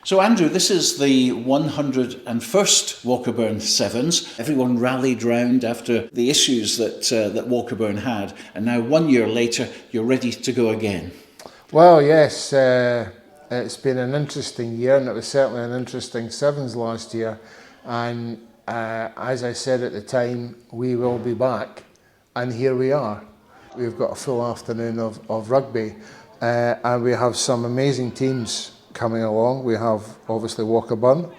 So Andrew, this is the 101st Walkerburn Sevens. Everyone rallied round after the issues that Walkerburn had, and now 1 year later you're ready to go again. Well, yes, it's been an interesting year, and it was certainly an interesting Sevens last year, and as I said at the time, we will be back, and here we are. We've got a full afternoon of rugby, and we have some amazing teams coming along. We have obviously Walkerburn,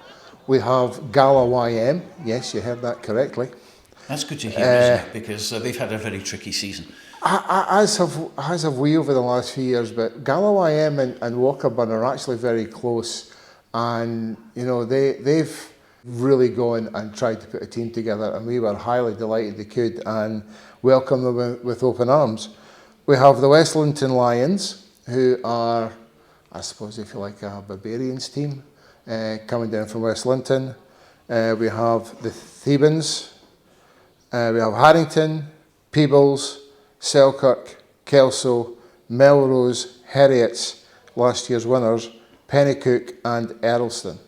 we have Gala YM, yes, you heard that correctly. That's good to hear, isn't it? Because they've had a very tricky season. As have we over the last few years, but Gala YM and Walkerburn are actually very close, and you know they've really gone and tried to put a team together, and we were highly delighted they could and welcome them with open arms. We have the West Linton Lions, who are, I suppose if you like, a Barbarians team coming down from West Linton. We have the Thebans, we have Harrington, Peebles, Selkirk, Kelso, Melrose, Heriots, last year's winners, Pennycook and Earlston.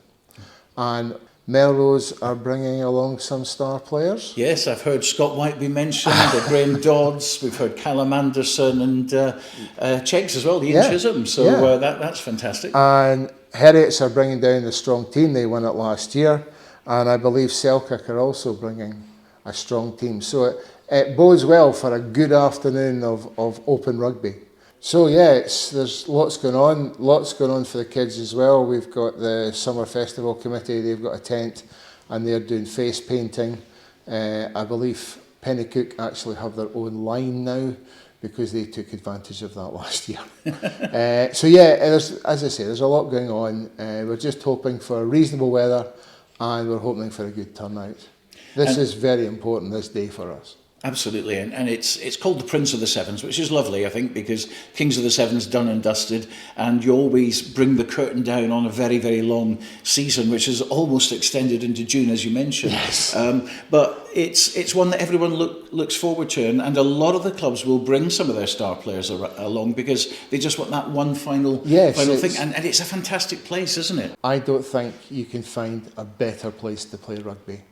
And Melrose are bringing along some star players. Yes, I've heard Scott White be mentioned, Graham Dodds, we've heard Callum Anderson and Cheggs as well, Ian Chisholm, so that's fantastic. And Heriots are bringing down the strong team, they won it last year, and I believe Selkirk are also bringing a strong team. So it bodes well for a good afternoon of open rugby. So yeah, there's lots going on for the kids as well. We've got the Summer Festival Committee, they've got a tent and they're doing face painting. I believe Pennycook actually have their own line now because they took advantage of that last year. So yeah, as I say, there's a lot going on. We're just hoping for reasonable weather and we're hoping for a good turnout. This is very important, this day for us. Absolutely, and it's called the Prince of the Sevens, which is lovely, I think, because Kings of the Sevens done and dusted, and you always bring the curtain down on a very, very long season, which is almost extended into June, as you mentioned. Yes. But it's one that everyone looks forward to, and a lot of the clubs will bring some of their star players along because they just want that one final thing, and it's a fantastic place, isn't it? I don't think you can find a better place to play rugby,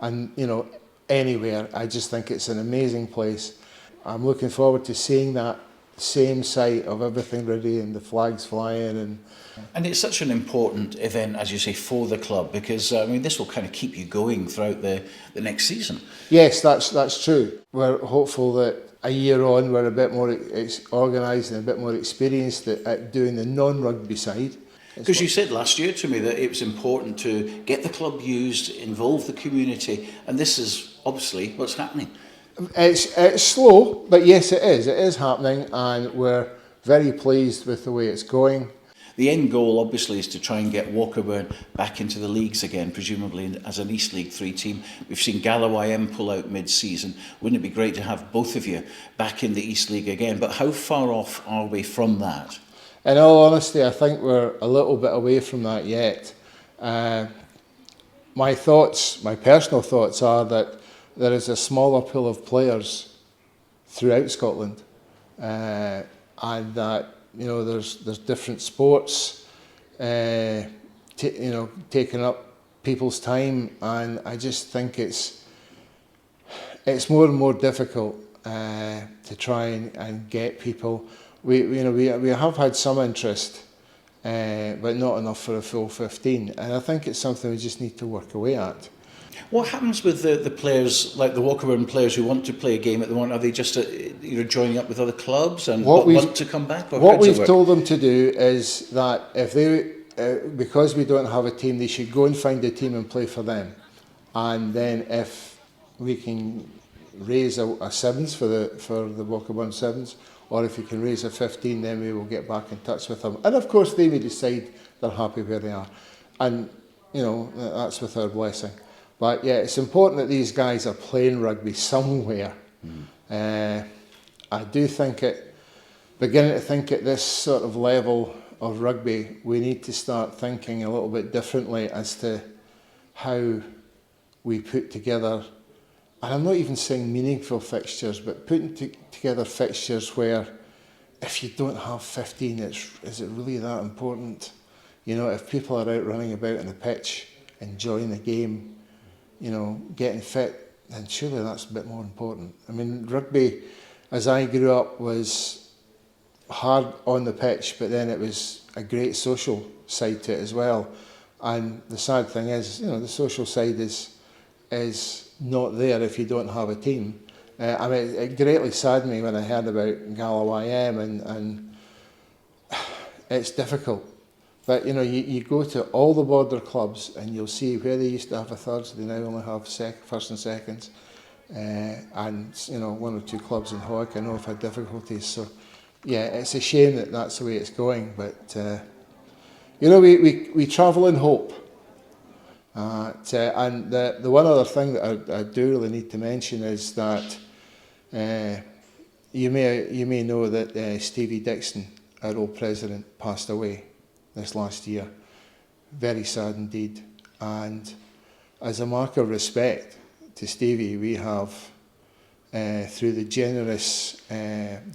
and you know, anywhere. I just think it's an amazing place. I'm looking forward to seeing that same site of everything ready and the flags flying. And it's such an important event, as you say, for the club, because I mean, this will kind of keep you going throughout the next season. Yes, that's true. We're hopeful that a year on we're a bit more organised and a bit more experienced at doing the non-rugby side. Because you said last year to me that it was important to get the club used, involve the community, and this is obviously what's happening. It's slow, but yes, it is happening, and we're very pleased with the way it's going. The end goal obviously is to try and get Walkerburn back into the leagues again, presumably as an East League 3 team. We've seen Gala YM pull out mid-season. Wouldn't it be great to have both of you back in the East League again? But how far off are we from that? In all honesty, I think we're a little bit away from that yet. My personal thoughts are that there is a smaller pool of players throughout Scotland, and that there's different sports, taking up people's time, and I just think it's more and more difficult to try and get people. We have had some interest, but not enough for a full 15, and I think it's something we just need to work away at. What happens with the players, like the Walkerburn players who want to play a game at the moment? Are they just joining up with other clubs and want to come back? Or what we've told them to do is that if they, because we don't have a team, they should go and find a team and play for them, and then if we can raise a sevens for the Walkerburn Sevens, or if you can raise a 15, then we will get back in touch with them. And of course, they may decide they're happy where they are. And, that's with our blessing. But yeah, it's important that these guys are playing rugby somewhere. I do think beginning to think at this sort of level of rugby, we need to start thinking a little bit differently as to how we put together, and I'm not even saying meaningful fixtures, but putting together fixtures where if you don't have 15, is it really that important? You know, if people are out running about on the pitch, enjoying the game, you know, getting fit, then surely that's a bit more important. I mean, rugby, as I grew up, was hard on the pitch, but then it was a great social side to it as well. And the sad thing is, you know, the social side is not there if you don't have a team. I mean, it greatly saddened me when I heard about Galloway M, and it's difficult. But, you know, you go to all the border clubs and you'll see where they used to have a thirds, they now only have first and seconds. And, you know, one or two clubs in Hawick I know have had difficulties. So, yeah, it's a shame that that's the way it's going. But, you know, we travel in hope. And the one other thing that I do really need to mention is that you may know that Stevie Dickson, our old president, passed away this last year. Very sad indeed. And as a mark of respect to Stevie, we have, through the generous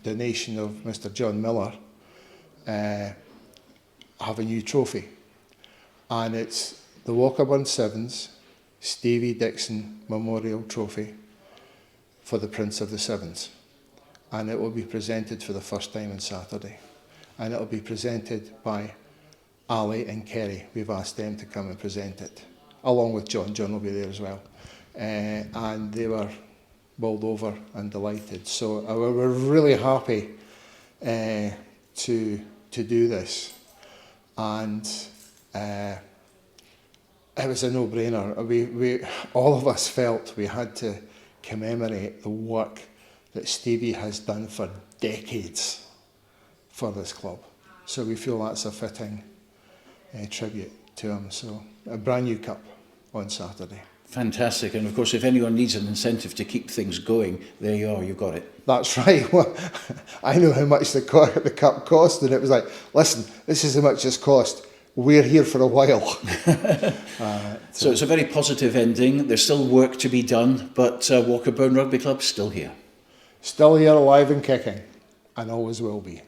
donation of Mr. John Miller, have a new trophy. And it's the Walkerburn Sevens Stevie Dickson Memorial Trophy for the Prince of the Sevens. And it will be presented for the first time on Saturday. And it will be presented by Ali and Kerry. We've asked them to come and present it, along with John. John will be there as well. And they were bowled over and delighted. So we're really happy to do this. And it was a no-brainer. We all of us felt we had to commemorate the work that Stevie has done for decades for this club. So we feel that's a fitting tribute to him. So a brand new cup on Saturday. Fantastic. And of course, if anyone needs an incentive to keep things going, there you are, you've got it. That's right. Well, I know how much the cup cost, and it was like, listen, this is how much it's cost. We're here for a while. So it's a very positive ending. There's still work to be done, but Walkerburn Rugby Club's still here. Still here, alive and kicking, and always will be.